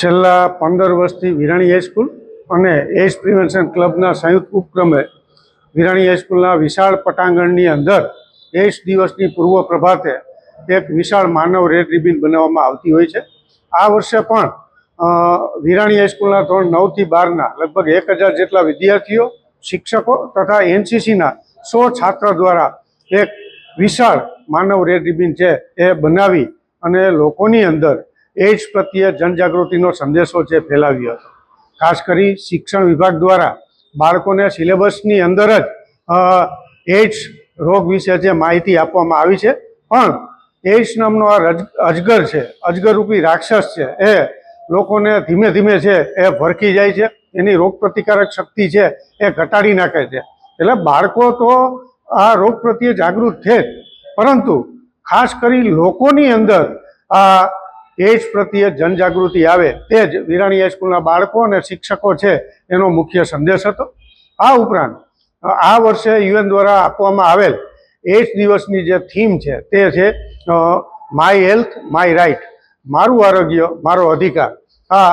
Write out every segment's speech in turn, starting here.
છેલ્લા 15 વર્ષથી વિરાણી હાઈસ્કૂલ અને એઇડ્સ પ્રિવેન્શન ક્લબના સંયુક્ત ઉપક્રમે વિરાણી હાઈસ્કૂલના વિશાળ પટાંગણની અંદર એઇડ્સ દિવસની પૂર્વ પ્રભાતે એક વિશાળ માનવ રેડ રિબન બનાવવામાં આવતી હોય છે। આ વર્ષે પણ વિરાણી હાઈસ્કૂલના ધોરણ 9 થી 12ના લગભગ 1000 જેટલા વિદ્યાર્થીઓ, શિક્ષકો તથા એનસીસીના 100 છાત્ર દ્વારા એક વિશાળ માનવ રેડ રિબન છે એ બનાવી અને લોકોની અંદર એઇડ્સ પ્રત્યે જનજાગૃતિનો સંદેશો છે ફેલાવ્યો હતો। ખાસ કરી શિક્ષણ વિભાગ દ્વારા બાળકોને સિલેબસની અંદર જ એઇડ્સ રોગ વિશે જે માહિતી આપવામાં આવી છે, પણ એઇડ્સ નામનો આ અજગર છે, અજગરરૂપી રાક્ષસ છે, એ લોકોને ધીમે ધીમે છે એ ભરખી જાય છે, એની રોગ પ્રતિકારક શક્તિ છે એ ઘટાડી નાખે છે। એટલે બાળકો તો આ રોગ પ્રત્યે જાગૃત છે જ, પરંતુ ખાસ કરી લોકોની અંદર આ એઇડ્સ પ્રત્યે જનજાગૃતિ આવે તે જ વિરાણી હાઈસ્કૂલના બાળકો અને શિક્ષકો છે એનો મુખ્ય સંદેશ હતો। આ ઉપરાંત આ વર્ષે યુએન દ્વારા આપવામાં આવેલ એઇડ્સ દિવસની જે થીમ છે તે છે માય હેલ્થ માય રાઇટ, મારું આરોગ્ય મારો અધિકાર। આ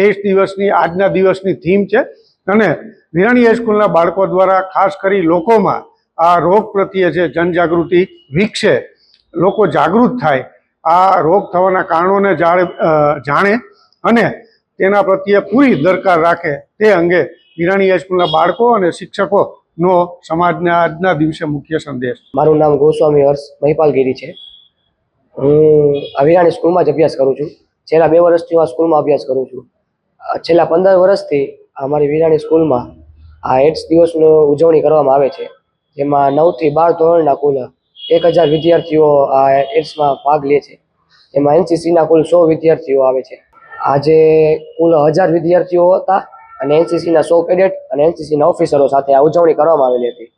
એઇડ્સ દિવસની આજના દિવસની થીમ છે અને વિરાણી હાઈસ્કૂલના બાળકો દ્વારા ખાસ કરી લોકોમાં આ રોગ પ્રત્યે જે જનજાગૃતિ વિકસે, લોકો જાગૃત થાય, આ રોગ થવાના કારણોને જાણે અને તેના પ્રત્યે પૂરી દરકાર રાખે, તે અંગે વિરાણી હાઈસ્કૂલના બાળકો અને શિક્ષકોનો સમાજના આજના દિવસે મુખ્ય સંદેશ। મારું નામ ગોસ્વામી હર્ષ મહિપાલગીરી છે। હું આ વિરાણી સ્કૂલમાં જ અભ્યાસ કરું છું। છેલ્લા 2 વર્ષથી હું આ સ્કૂલમાં અભ્યાસ કરું છું। છેલ્લા 15 વર્ષથી અમારી વિરાણી સ્કૂલમાં આ એઇડ્સ દિવસની ઉજવણી કરવામાં આવે છે, જેમાં 9 થી 12 ધોરણના કુલ 1000 વિદ્યાર્થીઓ આ એઇડ્સમાં ભાગ લે છે। એમાં એનસીસીના કુલ 100 વિદ્યાર્થીઓ આવે છે। આજે કુલ 1000 વિદ્યાર્થીઓ હતા અને એનસીસીના 100 કેડેટ અને એનસીસીના ઓફિસરો સાથે આ ઉજવણી કરવામાં આવેલી હતી।